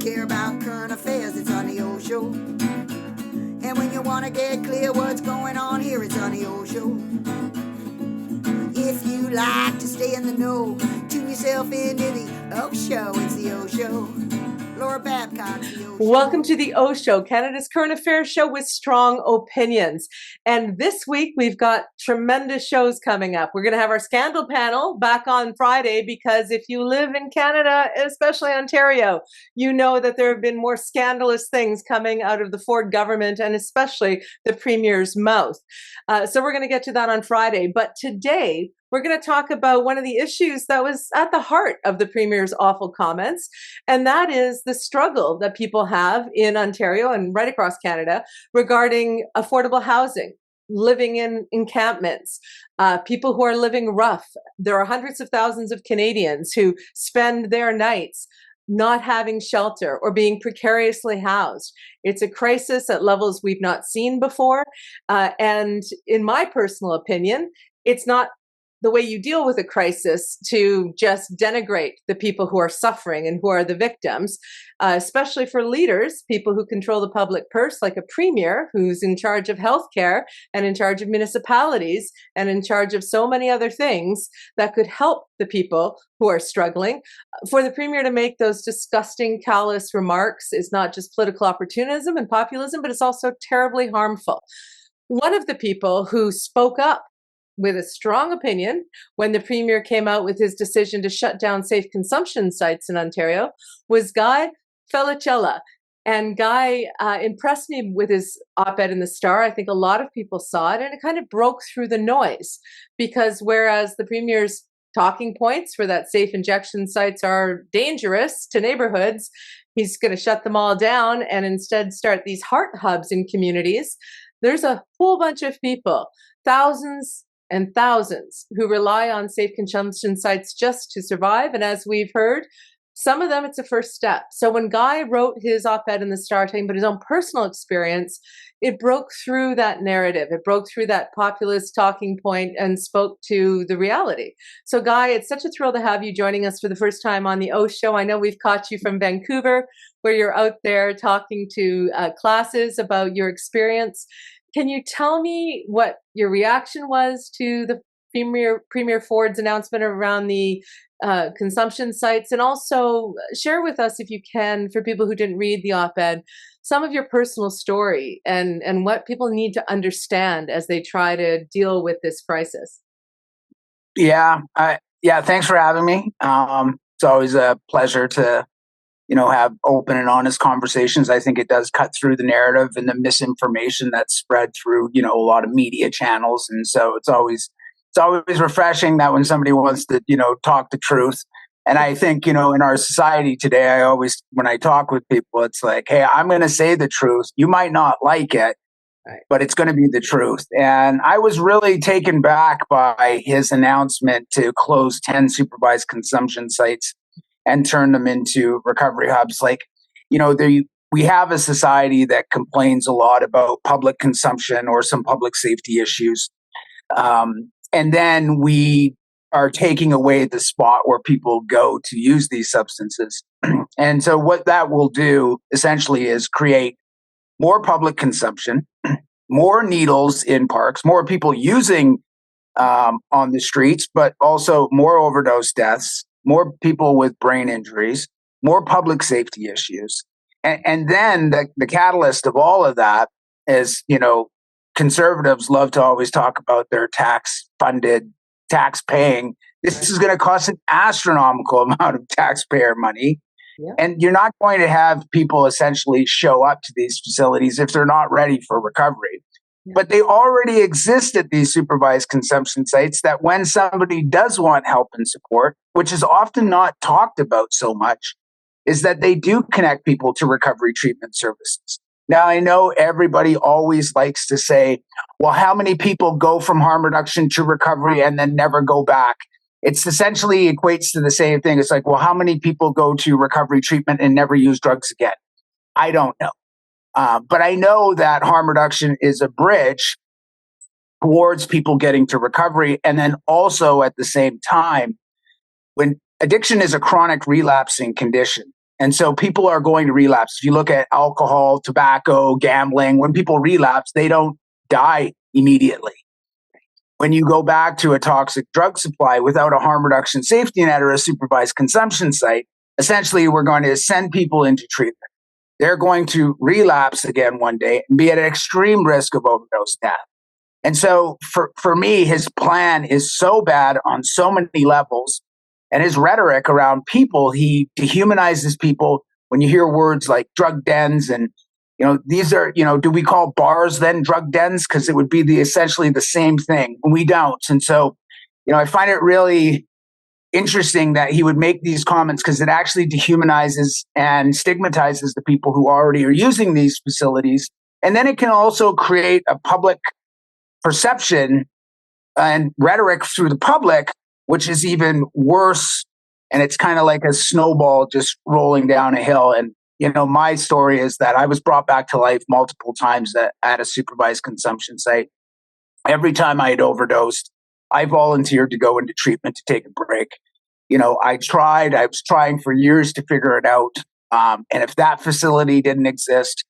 care about current affairs, it's on the old show. And when you want to get clear what's going on here, it's on the old show. If you like to stay in the know, tune yourself into the O Show. It's the O Show. Laura Babcock. Welcome to the O Show, Canada's current affairs show with strong opinions. And this week we've got tremendous shows coming up. We're going to have our scandal panel back on Friday because if you live in Canada, especially Ontario, you know that there have been more scandalous things coming out of the Ford government and especially the Premier's mouth. So we're going to get to that on Friday. But today, we're going to talk about one of the issues that was at the heart of the Premier's awful comments, and that is the struggle that people have in Ontario and right across Canada regarding affordable housing, living in encampments, people who are living rough. There are hundreds of thousands of Canadians who spend their nights not having shelter or being precariously housed. It's a crisis at levels we've not seen before, and in my personal opinion, it's not the way you deal with a crisis to just denigrate the people who are suffering and who are the victims, especially for leaders, people who control the public purse, like a premier who's in charge of healthcare and in charge of municipalities and in charge of so many other things that could help the people who are struggling. For the premier to make those disgusting, callous remarks is not just political opportunism and populism, but it's also terribly harmful. One of the people who spoke up with a strong opinion when the Premier came out with his decision to shut down safe consumption sites in Ontario was Guy Felicella. And Guy impressed me with his op-ed in the Star. I think a lot of people saw it, and it kind of broke through the noise because whereas the Premier's talking points for that safe injection sites are dangerous to neighborhoods, he's going to shut them all down and instead start these heart hubs in communities. There's a whole bunch of people, thousands and thousands, who rely on safe consumption sites just to survive. And as we've heard, some of them, it's a first step. So when Guy wrote his op-ed in the Star talking about his own personal experience, it broke through that narrative. It broke through that populist talking point and spoke to the reality. So Guy, it's such a thrill to have you joining us for the first time on the O Show. I know we've caught you from Vancouver, where you're out there talking to classes about your experience. Can you tell me what your reaction was to the Premier Ford's announcement around the consumption sites, and also share with us, if you can, for people who didn't read the op-ed, some of your personal story and what people need to understand as they try to deal with this crisis? Yeah, thanks for having me. It's always a pleasure to have open and honest conversations. I think it does cut through the narrative and the misinformation that's spread through, a lot of media channels. And so it's always refreshing that when somebody wants to, talk the truth. And I think, in our society today, when I talk with people, it's like, hey, I'm going to say the truth. You might not like it, right, but it's going to be the truth. And I was really taken back by his announcement to close 10 supervised consumption sites and turn them into recovery hubs. We have a society that complains a lot about public consumption or some public safety issues. And then we are taking away the spot where people go to use these substances. And so what that will do essentially is create more public consumption, more needles in parks, more people using on the streets, but also more overdose deaths, more people with brain injuries, more public safety issues. And then the catalyst of all of that is, conservatives love to always talk about their tax-funded, tax-paying. This is going to cost an astronomical amount of taxpayer money. Yeah. And you're not going to have people essentially show up to these facilities if they're not ready for recovery. Yeah. But they already exist at these supervised consumption sites that when somebody does want help and support, which is often not talked about so much, is that they do connect people to recovery treatment services. Now, I know everybody always likes to say, well, how many people go from harm reduction to recovery and then never go back? It's essentially equates to the same thing. It's like, well, how many people go to recovery treatment and never use drugs again? I don't know. But I know that harm reduction is a bridge towards people getting to recovery. And then also at the same time, when addiction is a chronic relapsing condition, And so people are going to relapse. If you look at alcohol, tobacco, gambling, when people relapse, they don't die immediately. When you go back to a toxic drug supply without a harm reduction safety net or a supervised consumption site, essentially we're going to send people into treatment. They're going to relapse again one day and be at an extreme risk of overdose death. And so for me, his plan is so bad on so many levels. And his rhetoric around people, he dehumanizes people. When you hear words like drug dens and, these are, do we call bars then drug dens? Because it would be essentially the same thing. We don't. And so, I find it really interesting that he would make these comments because it actually dehumanizes and stigmatizes the people who already are using these facilities. And then it can also create a public perception and rhetoric through the public, which is even worse. And it's kind of like a snowball just rolling down a hill. And, my story is that I was brought back to life multiple times at a supervised consumption site. Every time I had overdosed, I volunteered to go into treatment to take a break. I was trying for years to figure it out. And if that facility didn't exist,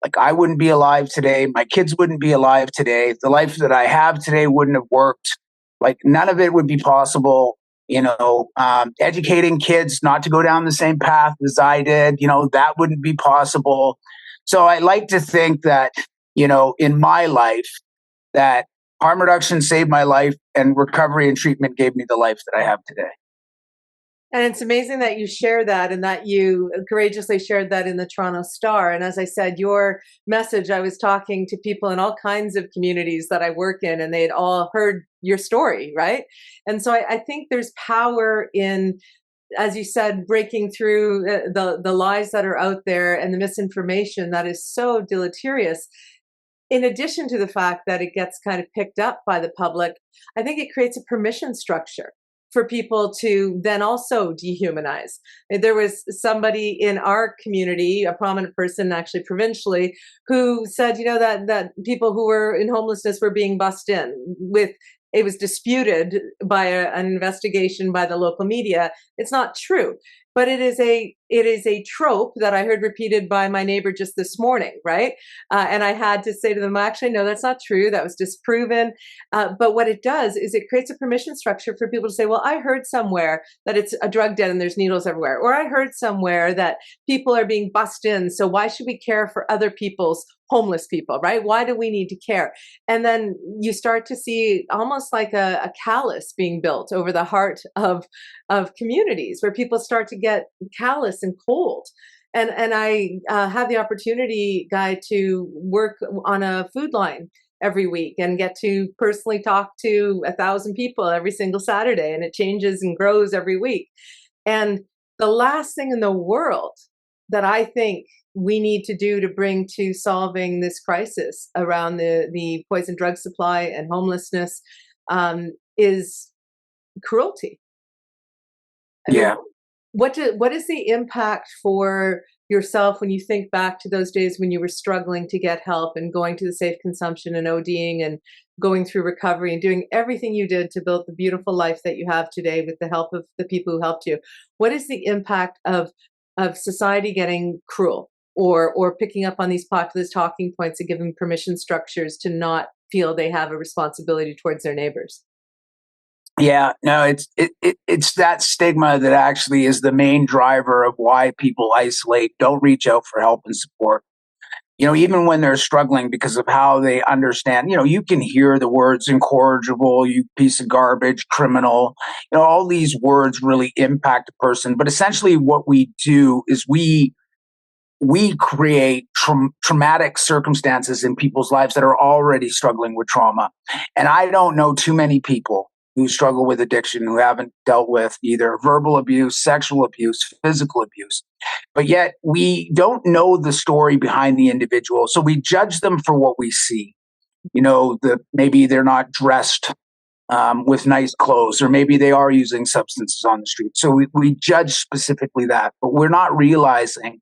like I wouldn't be alive today. My kids wouldn't be alive today. The life that I have today wouldn't have worked. Like none of it would be possible. Educating kids not to go down the same path as I did, that wouldn't be possible. So I like to think that, in my life, that harm reduction saved my life and recovery and treatment gave me the life that I have today. And it's amazing that you share that and that you courageously shared that in the Toronto Star. And as I said, your message, I was talking to people in all kinds of communities that I work in, and they'd all heard your story, right? And so I think there's power in, as you said, breaking through the lies that are out there and the misinformation that is so deleterious. In addition to the fact that it gets kind of picked up by the public, I think it creates a permission structure for people to then also dehumanize. There was somebody in our community, a prominent person actually provincially, who said, that people who were in homelessness were being bussed in with, it was disputed by an investigation by the local media. It's not true. But it is a trope that I heard repeated by my neighbor just this morning, right? And I had to say to them, actually, no, that's not true. That was disproven. But what it does is it creates a permission structure for people to say, well, I heard somewhere that it's a drug den and there's needles everywhere. Or I heard somewhere that people are being bussed in. So why should we care for other people's homeless people, right? Why do we need to care? And then you start to see almost like a callus being built over the heart of communities where people start to get callous and cold. And I have the opportunity, Guy, to work on a food line every week and get to personally talk to 1,000 people every single Saturday. And it changes and grows every week. And the last thing in the world that I think we need to do to bring to solving this crisis around the poison drug supply and homelessness is cruelty. Yeah. What is the impact for yourself when you think back to those days when you were struggling to get help and going to the safe consumption and ODing and going through recovery and doing everything you did to build the beautiful life that you have today with the help of the people who helped you? What is the impact of society getting cruel or picking up on these populist talking points and giving permission structures to not feel they have a responsibility towards their neighbors? Yeah, no, it's that stigma that actually is the main driver of why people isolate, don't reach out for help and support. Even when they're struggling because of how they understand, you can hear the words incorrigible, you piece of garbage, criminal, all these words really impact a person. But essentially what we do is we create traumatic circumstances in people's lives that are already struggling with trauma. And I don't know too many people who struggle with addiction who haven't dealt with either verbal abuse, sexual abuse, physical abuse. But yet we don't know the story behind the individual. So we judge them for what we see. Maybe they're not dressed with nice clothes, or maybe they are using substances on the street. So we judge specifically that, but we're not realizing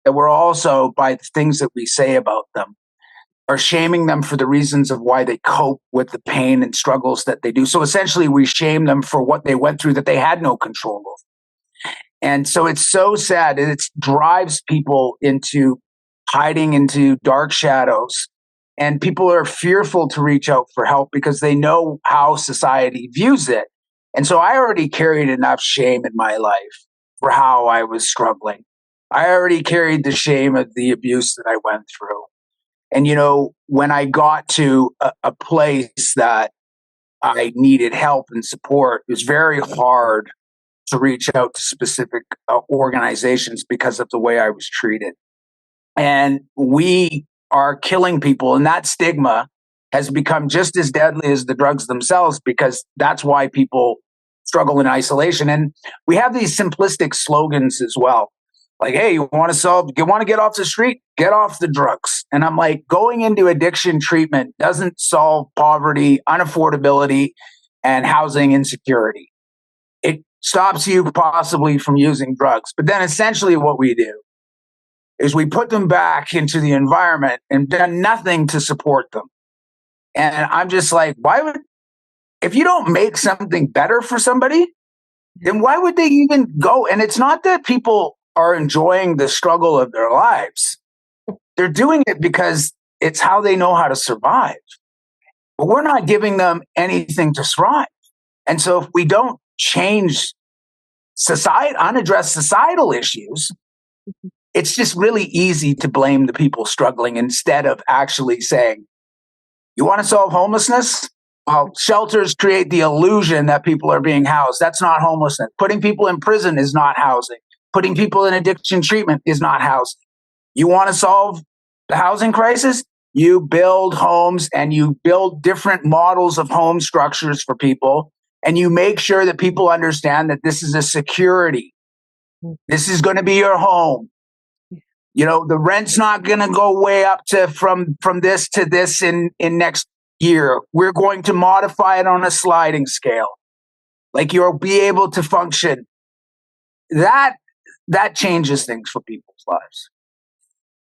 that we're also, by the things that we say about them, are shaming them for the reasons of why they cope with the pain and struggles that they do. So essentially, we shame them for what they went through that they had no control over. And so it's so sad. It drives people into hiding into dark shadows. And people are fearful to reach out for help because they know how society views it. And so I already carried enough shame in my life for how I was struggling. I already carried the shame of the abuse that I went through. And, when I got to a place that I needed help and support, it was very hard to reach out to specific organizations because of the way I was treated. And we are killing people, and that stigma has become just as deadly as the drugs themselves, because that's why people struggle in isolation. And we have these simplistic slogans as well. Like, hey, you want to get off the street, get off the drugs. And I'm like, going into addiction treatment doesn't solve poverty, unaffordability, and housing insecurity. It stops you possibly from using drugs. But then essentially what we do is we put them back into the environment and done nothing to support them. And I'm just like, if you don't make something better for somebody, then why would they even go? And it's not that people are enjoying the struggle of their lives. They're doing it because it's how they know how to survive. But we're not giving them anything to thrive. And so if we don't change unaddressed societal issues, it's just really easy to blame the people struggling instead of actually saying, you want to solve homelessness? Well, shelters create the illusion that people are being housed. That's not homelessness. Putting people in prison is not housing. Putting people in addiction treatment is not housing. You want to solve the housing crisis? You build homes and you build different models of home structures for people. And you make sure that people understand that this is a security. This is going to be your home. The rent's not going to go way up to from this to this in next year. We're going to modify it on a sliding scale. Like, you'll be able to function. That changes things for people's lives.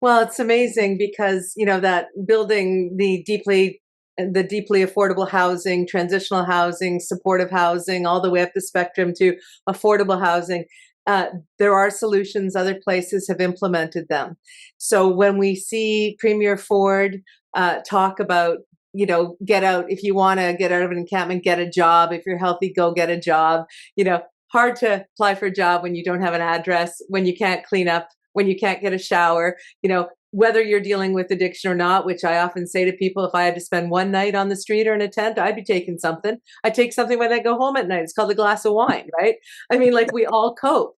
Well, it's amazing because, that building the deeply affordable housing, transitional housing, supportive housing, all the way up the spectrum to affordable housing, there are solutions. Other places have implemented them. So when we see Premier Ford talk about, get out, if you want to get out of an encampment, get a job. If you're healthy, go get a job. Hard to apply for a job when you don't have an address, when you can't clean up, when you can't get a shower, whether you're dealing with addiction or not, which I often say to people, if I had to spend one night on the street or in a tent, I'd be taking something. I take something when I go home at night. It's called a glass of wine, right? I mean, like, we all cope.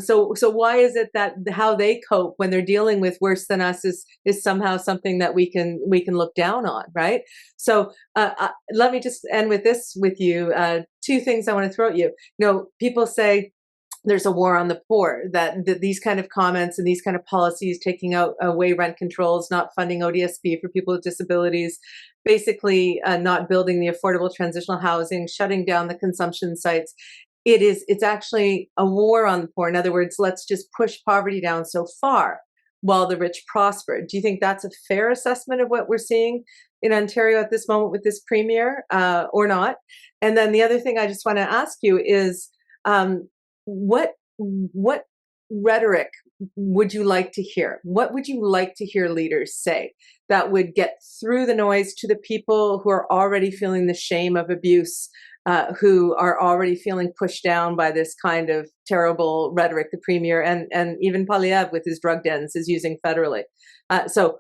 So why is it that how they cope when they're dealing with worse than us is somehow something that we can look down on, right? So let me just end with this with you. Two things I want to throw at you. People say there's a war on the poor, that these kind of comments and these kind of policies, taking away rent controls, not funding ODSP for people with disabilities, basically not building the affordable transitional housing, shutting down the consumption sites. It's actually a war on the poor. In other words, let's just push poverty down so far while the rich prosper. Do you think that's a fair assessment of what we're seeing in Ontario at this moment with this premier, or not? And then the other thing I just want to ask you is, what rhetoric would you like to hear? What would you like to hear leaders say that would get through the noise to the people who are already feeling the shame of abuse, who are already feeling pushed down by this kind of terrible rhetoric the premier and even Poilievre with his drug dens is using federally? So,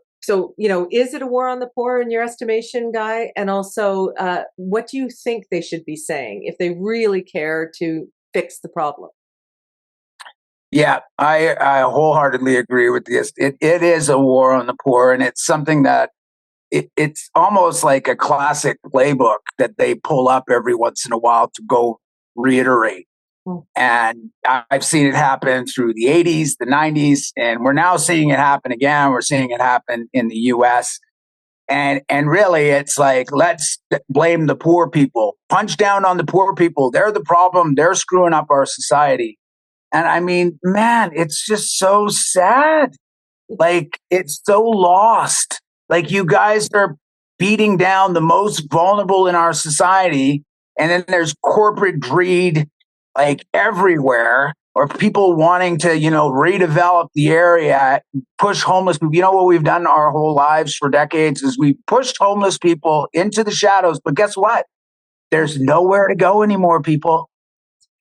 is it a war on the poor in your estimation, Guy? And also, what do you think they should be saying if they really care to fix the problem? Yeah, I wholeheartedly agree with this. It is a war on the poor, and it's something that it's almost like a classic playbook that they pull up every once in a while to go reiterate. And I've seen it happen through the 80s, the 90s, and we're now seeing it happen again. We're seeing it happen in the US. And really, it's like, let's blame the poor people, punch down on the poor people. They're the problem. They're screwing up our society. And I mean, man, it's just so sad. Like, it's so lost. Like, you guys are beating down the most vulnerable in our society. And then there's corporate greed, like, everywhere. or people wanting to, redevelop the area, push homeless people. You know what we've done our whole lives for decades is we pushed homeless people into the shadows. But guess what? There's nowhere to go anymore, people.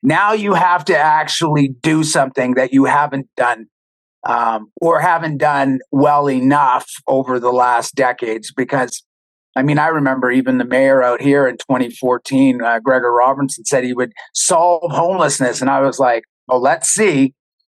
Now you have to actually do something that you haven't done or haven't done well enough over the last decades. Because, I mean, I remember even the mayor out here in 2014, Gregor Robertson, said he would solve homelessness. And I was like, well, let's see.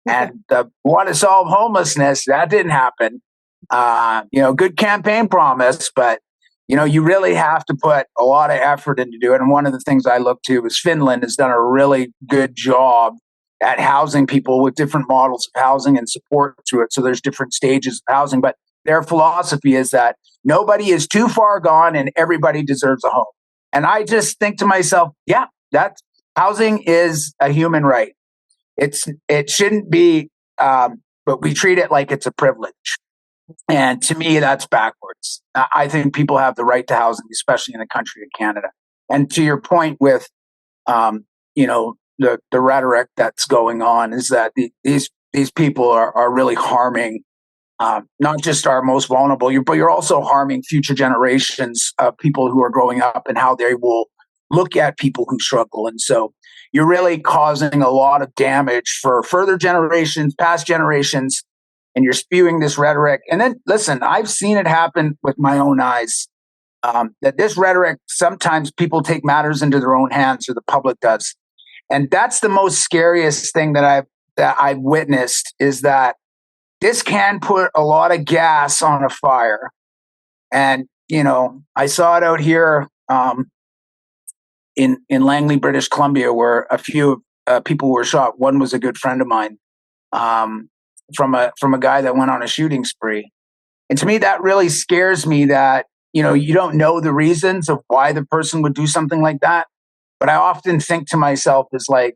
And want to solve homelessness, that didn't happen. Good campaign promise, but you really have to put a lot of effort into it. And one of the things I look to is Finland has done a really good job at housing people with different models of housing and support through it. So there's different stages of housing, but their philosophy is that nobody is too far gone and everybody deserves a home. And I just think to myself, yeah, that housing is a human right. It shouldn't be, but we treat it like it's a privilege. And to me, that's backwards. I think people have the right to housing, especially in the country of Canada. And to your point with, the rhetoric that's going on is that these people are really harming not just our most vulnerable, but you're also harming future generations of people who are growing up and how they will look at people who struggle. And so you're really causing a lot of damage for further generations, past generations, and you're spewing this rhetoric. And then, listen, I've seen it happen with my own eyes, that this rhetoric, sometimes people take matters into their own hands, or the public does. And that's the most scariest thing that I've witnessed, is that this can put a lot of gas on a fire. And, I saw it out here in Langley, British Columbia, where a few people were shot. One was a good friend of mine, from a guy that went on a shooting spree. And to me, that really scares me that, you don't know the reasons of why the person would do something like that. But I often think to myself, is like,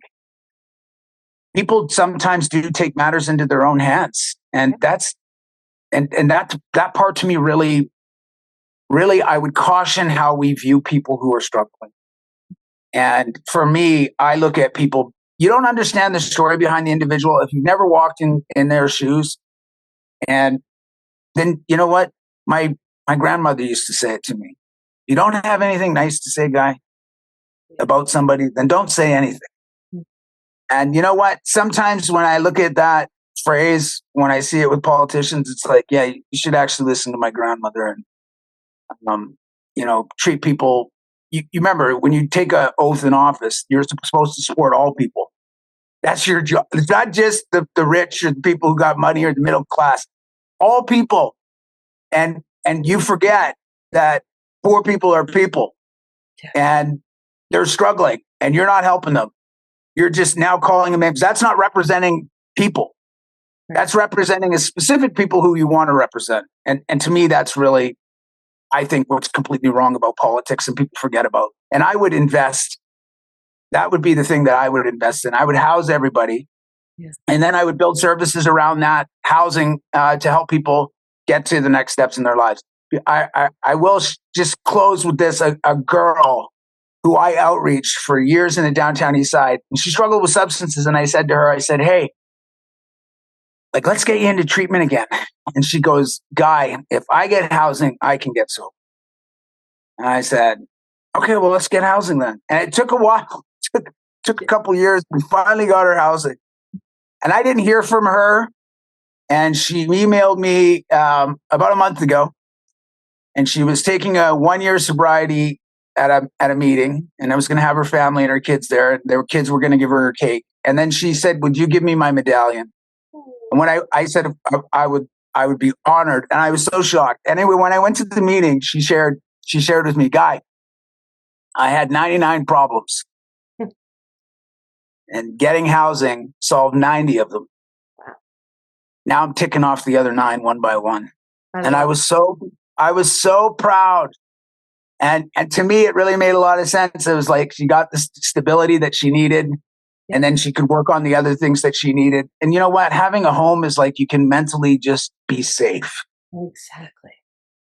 people sometimes do take matters into their own hands. And that's, and that part to me really, I would caution how we view people who are struggling. And for me, I look at people, you don't understand the story behind the individual if you've never walked in their shoes. And then, you know what? My grandmother used to say it to me. You don't have anything nice to say, guy, about somebody, then don't say anything. And you know what? Sometimes when I look at that phrase, when I see it with politicians, it's like, yeah, you should actually listen to my grandmother and, treat people. You remember when you take an oath in office, you're supposed to support all people. That's your job. It's not just the rich or the people who got money or the middle class. All people. And you forget that poor people are people, and they're struggling, and you're not helping them. You're just now calling them names. That's not representing people. That's representing a specific people who you want to represent. And to me, that's really, I think, what's completely wrong about politics and people forget about. And I would invest. That would be the thing that I would invest in. I would house everybody. Yes. And then I would build services around that housing to help people get to the next steps in their lives. I will just close with this. A girl who I outreached for years in the downtown east side, and she struggled with substances. And I said to her, hey, like, let's get you into treatment again. And she goes, Guy, if I get housing, I can get sober. And I said, okay, well, let's get housing then. And it took a while. It took a couple years. We finally got her housing. And I didn't hear from her. And she emailed me about a month ago. And she was taking a 1-year sobriety at a meeting. And I was going to have her family and her kids there. Their kids were going to give her a cake. And then she said, would you give me my medallion? And when I said I would be honored, and I was so shocked. Anyway, when I went to the meeting, she shared with me, Guy, I had 99 problems, and getting housing solved 90 of them. Wow. Now I'm ticking off the other 9 one by one, and I was so proud. And to me, it really made a lot of sense. It was like she got the stability that she needed. And then she could work on the other things that she needed. And you know what? Having a home is like you can mentally just be safe. Exactly.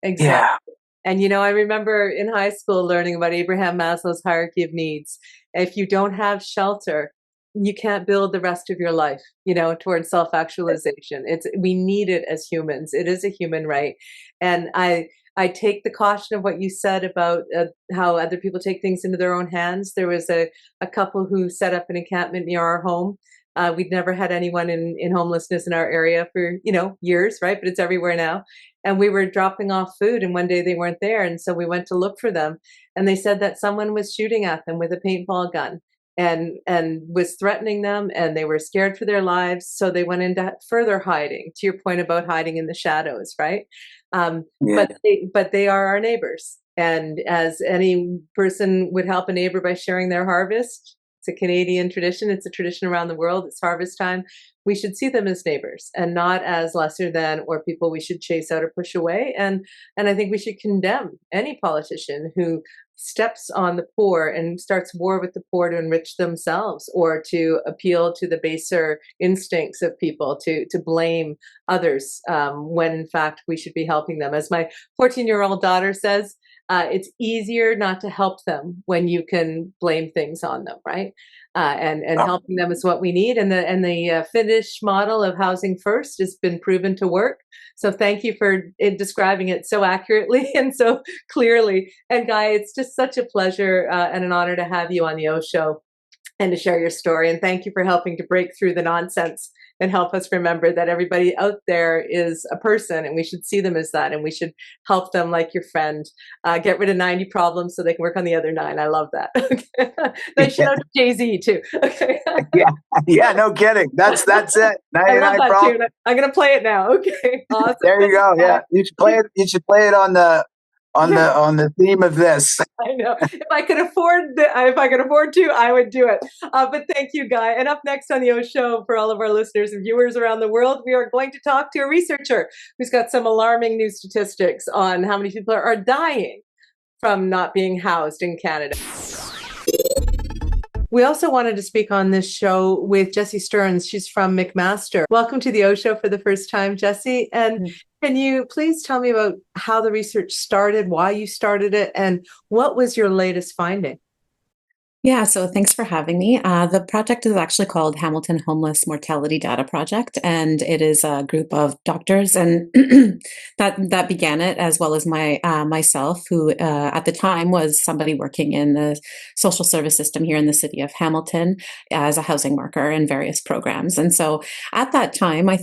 Yeah. And, I remember in high school learning about Abraham Maslow's hierarchy of needs. If you don't have shelter, you can't build the rest of your life, towards self-actualization. We need it as humans. It is a human right. And I take the caution of what you said about how other people take things into their own hands. There was a couple who set up an encampment near our home. We'd never had anyone in homelessness in our area for, years, right? But it's everywhere now. And we were dropping off food, and one day they weren't there. And so we went to look for them. And they said that someone was shooting at them with a paintball gun and was threatening them, and they were scared for their lives. So they went into further hiding, to your point about hiding in the shadows, right? Yeah. But they are our neighbors. And as any person would help a neighbor by sharing their harvest, it's a Canadian tradition. It's a tradition around the world. It's harvest time. We should see them as neighbors and not as lesser than or people we should chase out or push away. And I think we should condemn any politician who steps on the poor and starts war with the poor to enrich themselves or to appeal to the baser instincts of people, to blame others when in fact we should be helping them. As my 14-year-old daughter says, it's easier not to help them when you can blame things on them, right? And helping them is what we need. And the Finnish model of housing first has been proven to work. So thank you for describing it so accurately and so clearly. And Guy, it's just such a pleasure and an honor to have you on the O Show and to share your story. And thank you for helping to break through the nonsense and help us remember that everybody out there is a person and we should see them as that. And we should help them like your friend, get rid of 90 problems so they can work on the other 9. I love that. Okay. They shout out to Jay-Z too. Okay. Yeah, no kidding. That's it. 99 problems. Tune. I'm going to play it now. Okay. Awesome. There you go. Yeah. You should play it on the theme of this. I know. If I could afford to, I would do it. But thank you, Guy. And up next on the O Show, for all of our listeners and viewers around the world, we are going to talk to a researcher who's got some alarming new statistics on how many people are dying from not being housed in Canada. We also wanted to speak on this show with Gessie Stearns. She's from McMaster. Welcome to the O Show for the first time, Gessie. And can you please tell me about how the research started, why you started it, and what was your latest finding? Yeah, so thanks for having me. The project is actually called Hamilton Homeless Mortality Data Project, and it is a group of doctors and that began it, as well as myself, who at the time was somebody working in the social service system here in the city of Hamilton as a housing worker in various programs. And so at that time, at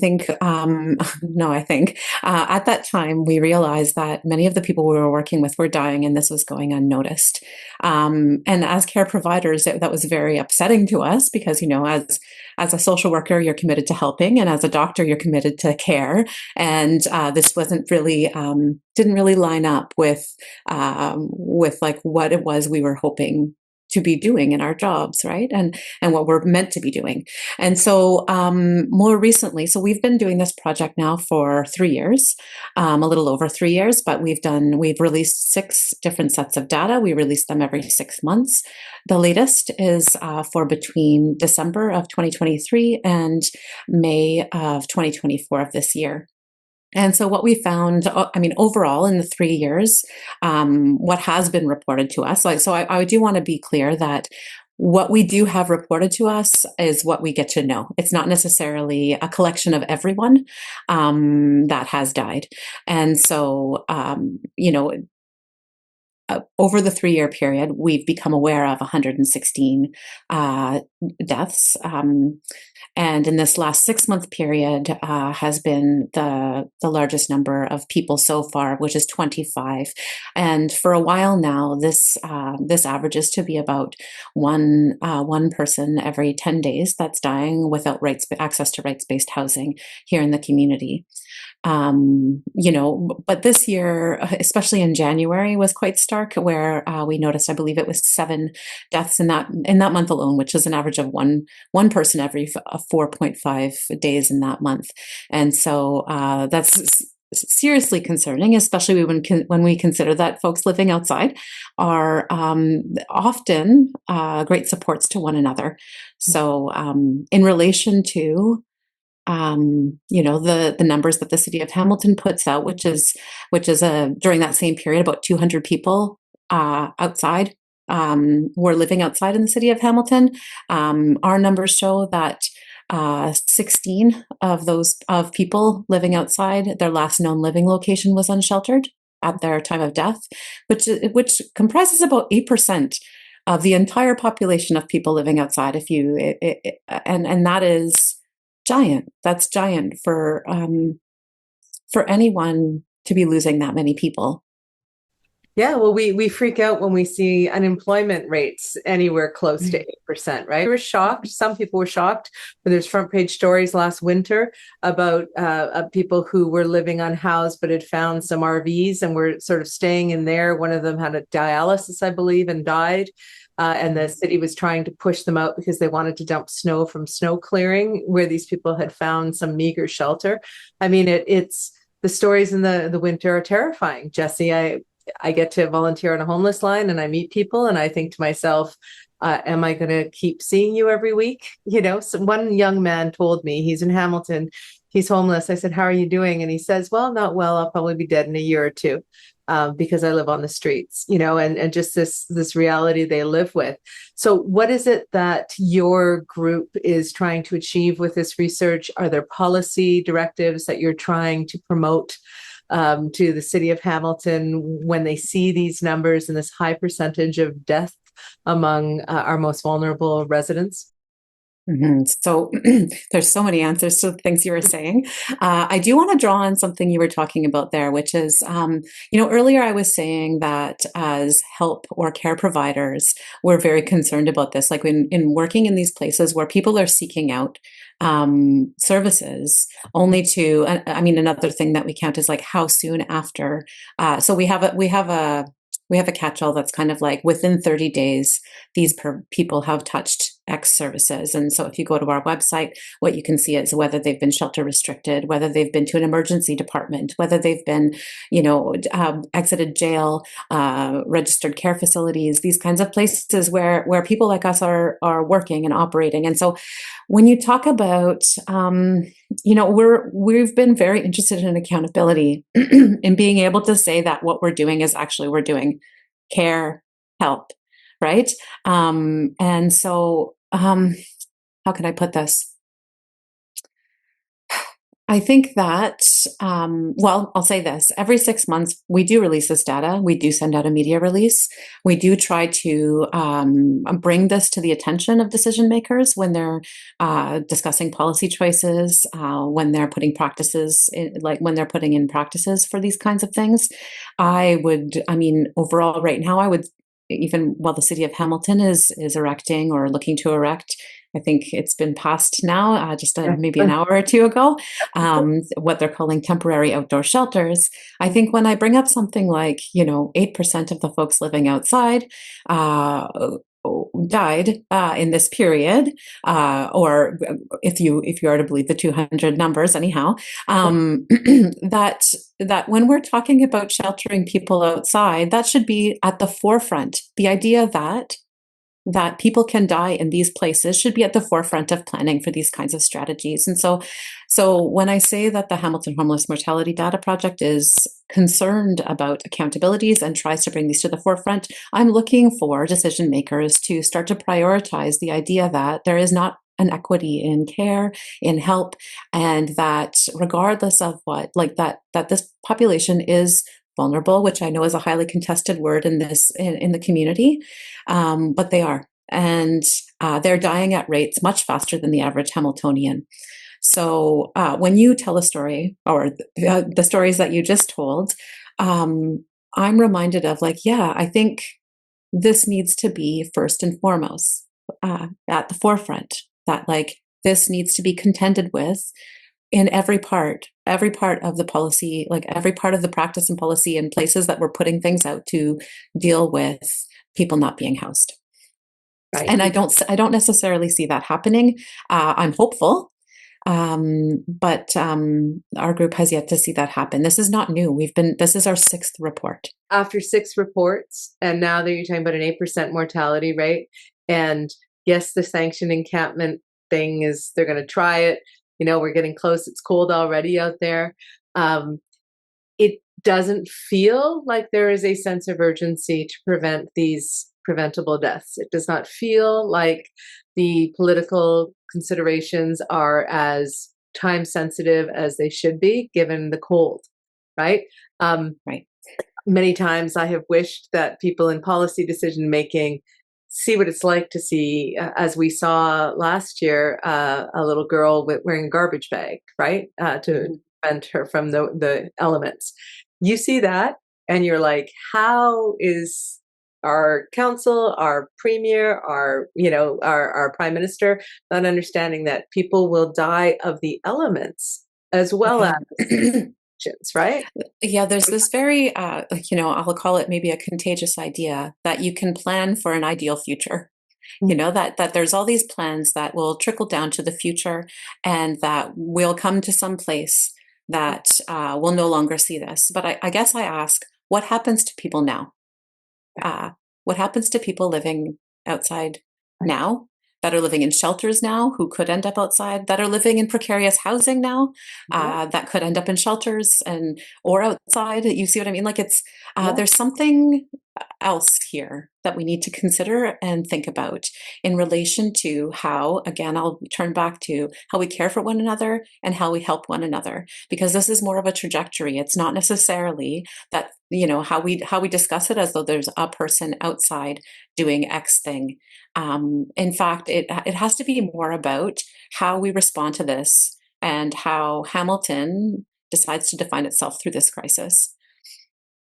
that time, we realized that many of the people we were working with were dying, and this was going unnoticed. And as care providers, that was very upsetting to us because, as a social worker, you're committed to helping, and as a doctor, you're committed to care. And this wasn't really, didn't really line up with like what it was we were hoping to be doing in our jobs, right? And what we're meant to be doing. And so more recently, so we've been doing this project now for 3 years, a little over 3 years, but we've released 6 different sets of data. We release them every 6 months. The latest is for between December of 2023 and May of 2024 of this year. And so what we found, overall in the 3 years, what has been reported to us, I do want to be clear that what we do have reported to us is what we get to know. It's not necessarily a collection of everyone that has died. And so, over the 3-year period, we've become aware of 116 deaths. And in this last 6-month period has been the largest number of people so far, which is 25. And for a while now, this averages to be about one person every 10 days that's dying without access to rights-based housing here in the community. But this year, especially in January, was quite stark, where we noticed, I believe it was 7 deaths in that month alone, which is an average of one person every 4.5 days in that month. And so that's seriously concerning, especially when we consider that folks living outside are often great supports to one another. So in relation to the numbers that the city of Hamilton puts out, which is during that same period, about 200 people outside were living outside in the city of Hamilton. Our numbers show that 16 of people living outside, their last known living location was unsheltered at their time of death, which comprises about 8% of the entire population of people living outside. And that is giant. That's giant for anyone to be losing that many people. Yeah, well, we freak out when we see unemployment rates anywhere close to 8%, right? We're shocked. Some people were shocked when there's front page stories last winter about people who were living unhoused but had found some RVs and were sort of staying in there. One of them had a dialysis, I believe, and died. And the city was trying to push them out because they wanted to dump snow from snow clearing where these people had found some meager shelter. I mean, it's the stories in the winter are terrifying. Gessie, I get to volunteer on a homeless line and I meet people and I think to myself, am I going to keep seeing you every week? You know, so one young man told me, he's in Hamilton, he's homeless. I said, how are you doing? And he says, well, not well. I'll probably be dead in a year or two because I live on the streets, you know, and just this reality they live with. So what is it that your group is trying to achieve with this research? Are there policy directives that you're trying to promote to the city of Hamilton when they see these numbers and this high percentage of death among our most vulnerable residents? Mm-hmm. So there's so many answers to the things you were saying. I do want to draw on something you were talking about there, which is, earlier I was saying that as help or care providers, we're very concerned about this. Like in working in these places where people are seeking out services, only to, another thing that we count is like how soon after. So we have a catch-all that's kind of like within 30 days, these people have touched X services. And so if you go to our website, what you can see is whether they've been shelter restricted, whether they've been to an emergency department, whether they've been, exited jail, registered care facilities, these kinds of places where people like us are working and operating. And so when you talk about, we've been very interested in accountability in being able to say that what we're doing is actually we're doing care, help, right? And so, how can I put this? I think that, I'll say this. Every 6 months, we do release this data. We do send out a media release. We do try to bring this to the attention of decision makers when they're discussing policy choices, when they're putting in practices for these kinds of things. Overall, right now, I would, even while the city of Hamilton is erecting or looking to erect, I think it's been passed now, maybe an hour or two ago, what they're calling temporary outdoor shelters. I think when I bring up something like, 8% of the folks living outside died in this period, or if you are to believe the 200 numbers, anyhow, that when we're talking about sheltering people outside, that should be at the forefront. The idea that people can die in these places should be at the forefront of planning for these kinds of strategies. And so when I say that the Hamilton Homeless Mortality Data Project is concerned about accountabilities and tries to bring these to the forefront, I'm looking for decision makers to start to prioritize the idea that there is not an equity in care, in help, and that regardless of what, that this population is vulnerable, which I know is a highly contested word in the community, but they are, and they're dying at rates much faster than the average Hamiltonian. So when you tell a story, or the stories that you just told, I'm reminded of I think this needs to be first and foremost at the forefront. That this needs to be contended with in every part of the policy, every part of the practice and policy in places that we're putting things out to deal with people not being housed. Right. And I don't necessarily see that happening. I'm hopeful, but our group has yet to see that happen. This is not new. This is our 6th report. After 6 reports, and now that you're talking about an 8% mortality rate, and yes, the sanctioned encampment thing is, they're going to try it. We're getting close. It's cold already out there. It doesn't feel like there is a sense of urgency to prevent these preventable deaths. It does not feel like the political considerations are as time sensitive as they should be, given the cold, right? Right. Many times I have wished that people in policy decision making see what it's like to see, as we saw last year, a little girl wearing a garbage bag, right, to prevent her from the elements. You see that, and you're like, how is our council, our premier, our prime minister not understanding that people will die of the elements as well as right? Yeah, there's this very, I'll call it maybe a contagious idea that you can plan for an ideal future. That there's all these plans that will trickle down to the future, and that we'll come to some place that will no longer see this. But I guess I ask, what happens to people now? What happens to people living outside now, that are living in shelters now, who could end up outside, that are living in precarious housing now, that could end up in shelters or outside? You see what I mean? Like there's something else here that we need to consider and think about in relation to how, again, I'll turn back to how we care for one another and how we help one another, because this is more of a trajectory. It's not necessarily that, how we discuss it as though there's a person outside doing X thing. In fact, it has to be more about how we respond to this and how Hamilton decides to define itself through this crisis.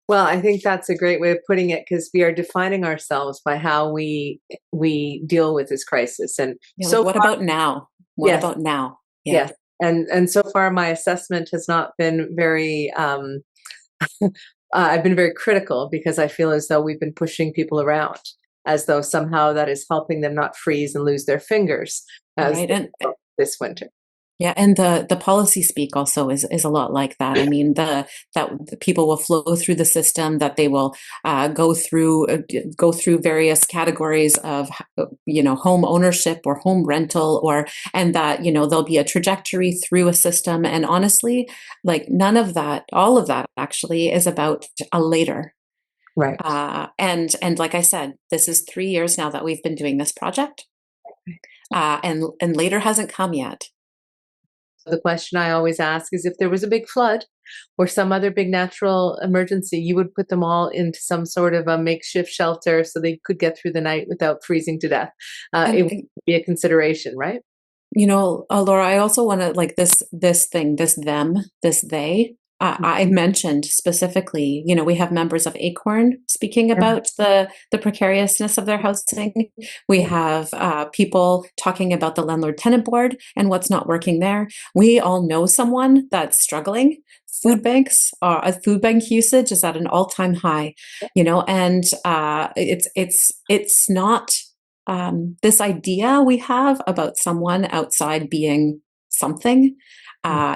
Well, I think that's a great way of putting it, because we are defining ourselves by how we deal with this crisis. And so what about now? What about now? Yeah. Yes. And so far, my assessment has not been very, I've been very critical, because I feel as though we've been pushing people around, as though somehow that is helping them not freeze and lose their fingers this winter. Yeah, and the policy speak also is a lot like that. I mean, that the people will flow through the system, that they will go through various categories of home ownership or home rental, and that there'll be a trajectory through a system. And honestly, like none of that, all of that actually is about a later. Right. And like I said, this is 3 years now that we've been doing this project, and later hasn't come yet. The question I always ask is, if there was a big flood or some other big natural emergency, you would put them all into some sort of a makeshift shelter so they could get through the night without freezing to death. It would be a consideration, right? Laura, I also want to, like, this thing, this them, this they. I mentioned specifically, we have members of Acorn speaking about the precariousness of their housing. We have people talking about the landlord-tenant board and what's not working there. We all know someone that's struggling. Food banks, food bank usage is at an all-time high, and it's not this idea we have about someone outside being something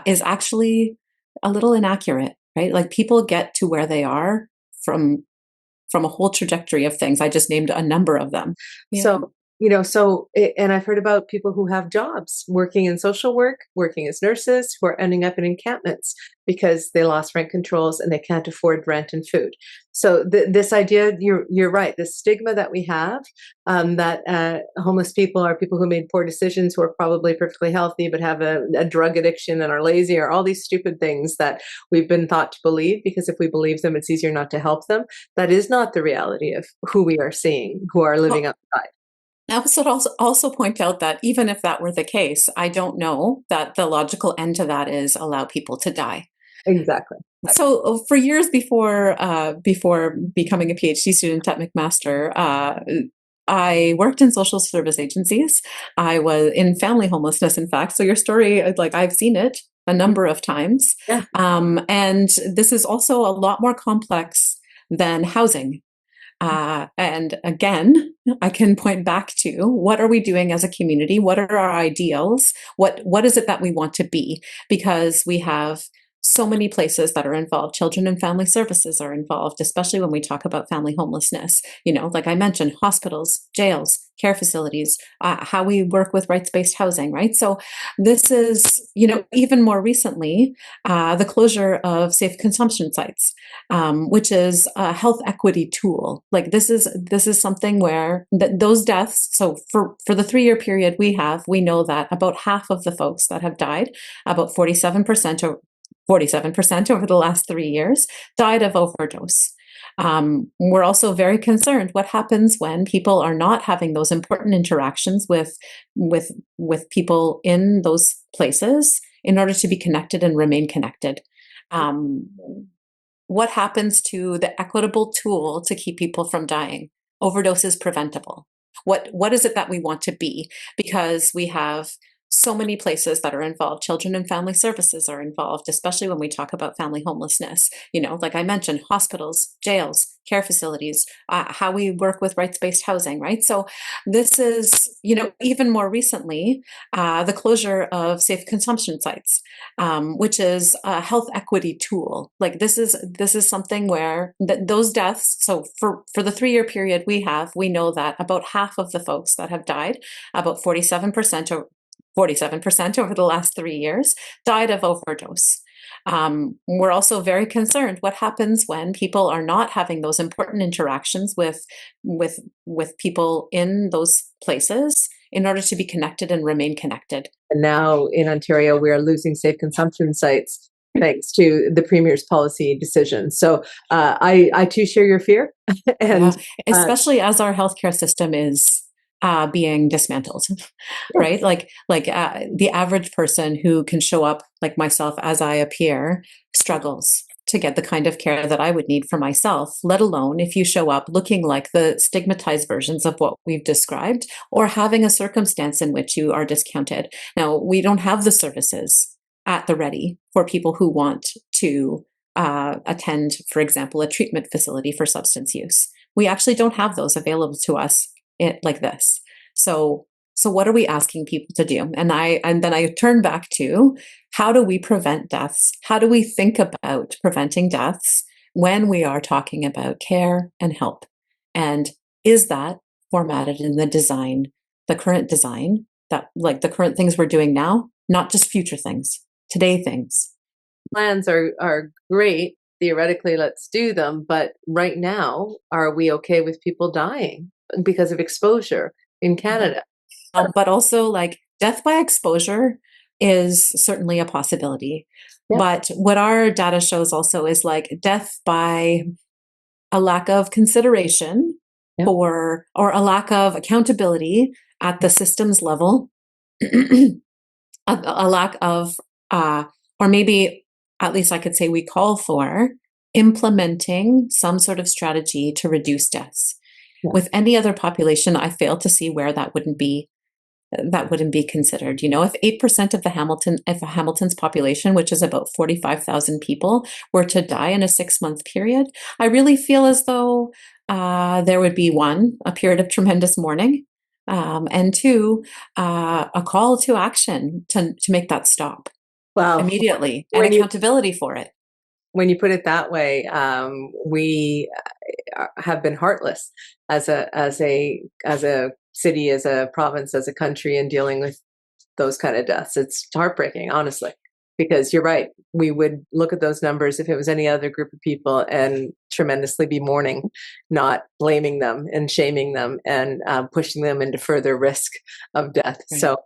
is actually a little inaccurate, right? Like, people get to where they are from a whole trajectory of things. I just named a number of them. Yeah. And I've heard about people who have jobs working in social work, working as nurses, who are ending up in encampments because they lost rent controls and they can't afford rent and food. So this idea, you're right, the stigma that we have, that homeless people are people who made poor decisions, who are probably perfectly healthy, but have a drug addiction and are lazy, or all these stupid things that we've been taught to believe, because if we believe them, it's easier not to help them. That is not the reality of who we are seeing, who are living outside. I would also point out that even if that were the case, I don't know that the logical end to that is allow people to die. Exactly. So for years before becoming a PhD student at McMaster, I worked in social service agencies. I was in family homelessness, in fact. So your story, like, I've seen it a number of times. Yeah. And this is also a lot more complex than housing. And again, I can point back to, what are we doing as a community? What are our ideals? What is it that we want to be? Because we have so many places that are involved. Children and family services are involved, especially when we talk about family homelessness. Like I mentioned, hospitals, jails, care facilities, how we work with rights-based housing, right? So this is, even more recently, the closure of safe consumption sites, which is a health equity tool. Like this is something where those deaths. So for the 3-year period we know that about half of the folks that have died, about 47% over the last 3 years, died of overdose. We're also very concerned what happens when people are not having those important interactions with people in those places in order to be connected and remain connected. What happens to the equitable tool to keep people from dying? Overdose is preventable. What is it that we want to be? Because we have so many places that are involved. Children and family services are involved, especially when we talk about family homelessness. Like I mentioned, hospitals, jails, care facilities, how we work with rights-based housing, right? So this is, even more recently, the closure of safe consumption sites, which is a health equity tool. Like this is something where those deaths. So for the 3-year period we know that about half of the folks that have died, about 47% over the last 3 years, died of overdose. We're also very concerned what happens when people are not having those important interactions with people in those places in order to be connected and remain connected. And now in Ontario, we are losing safe consumption sites thanks to the Premier's policy decision. So I too share your fear. And especially as our healthcare system is being dismantled, right? Like the average person who can show up like myself as I appear struggles to get the kind of care that I would need for myself, let alone if you show up looking like the stigmatized versions of what we've described or having a circumstance in which you are discounted. Now, we don't have the services at the ready for people who want to attend, for example, a treatment facility for substance use. We actually don't have those available to us like this. So what are we asking people to do? And then I turn back to, how do we prevent deaths? How do we think about preventing deaths when we are talking about care and help? And is that formatted in the current design, that like the current things we're doing now, not just future things, today things? Plans are great. Theoretically, let's do them. But right now, are we okay with people dying because of exposure in Canada? But also, like, death by exposure is certainly a possibility. Yeah. But what our data shows also is like death by a lack of consideration or a lack of accountability at the systems level, a lack of, or maybe at least I could say we call for implementing some sort of strategy to reduce deaths. Yeah. With any other population, I fail to see where that wouldn't be considered. If 8% of Hamilton's population, which is about 45,000 people, were to die in a 6-month period, I really feel as though there would be, 1, a period of tremendous mourning, and 2, a call to action to make that stop immediately, and accountability for it. When you put it that way, we have been heartless as a city, as a province, as a country, in dealing with those kind of deaths. It's heartbreaking, honestly, because you're right. We would look at those numbers if it was any other group of people and tremendously be mourning, not blaming them and shaming them and pushing them into further risk of death. Right, so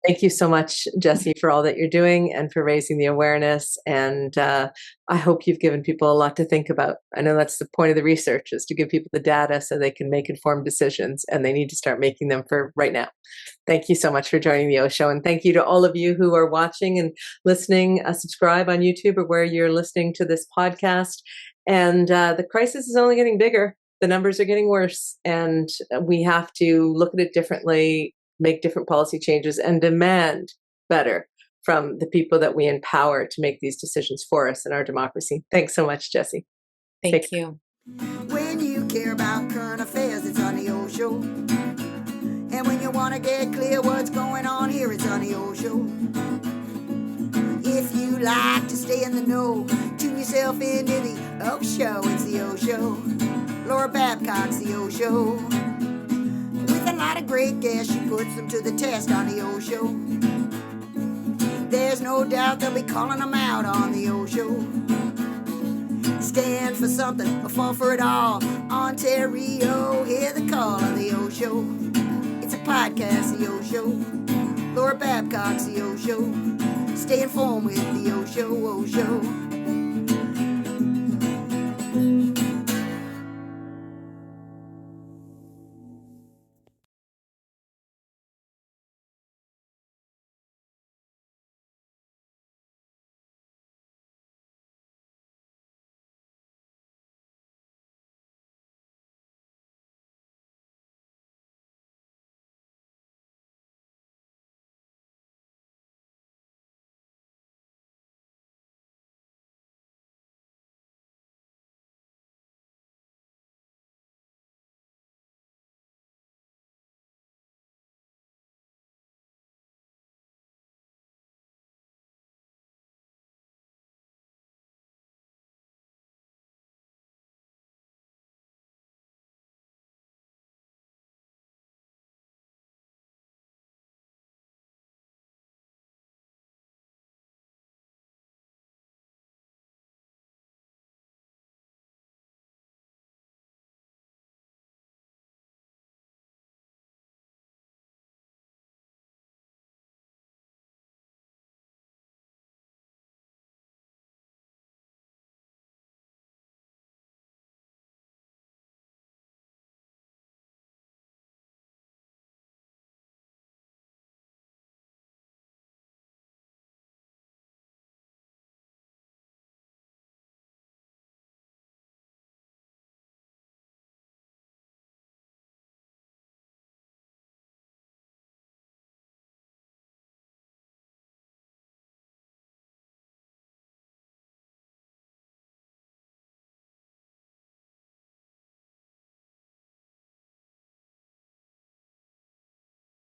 Thank you so much, Gessie, for all that you're doing and for raising the awareness. And I hope you've given people a lot to think about. I know that's the point of the research, is to give people the data so they can make informed decisions, and they need to start making them for right now. Thank you so much for joining the O Show. And thank you to all of you who are watching and listening. Subscribe on YouTube or where you're listening to this podcast. And the crisis is only getting bigger. The numbers are getting worse. And we have to look at it differently, make different policy changes, and demand better from the people that we empower to make these decisions for us in our democracy. Thanks so much, Gessie. Thank you. When you care about current affairs, it's on the O Show. And when you want to get clear what's going on here, it's on the O Show. If you like to stay in the know, tune yourself into the O Show. It's the O Show. Laura Babcock's the O Show. With a lot of great guests, she puts them to the test on the O Show. There's no doubt they'll be calling them out on the O Show. Stand for something or fall for it all. Ontario, hear the call on the O Show. It's a podcast, the O Show. Laura Babcock's the O Show. Stay informed with the O Show, O Show.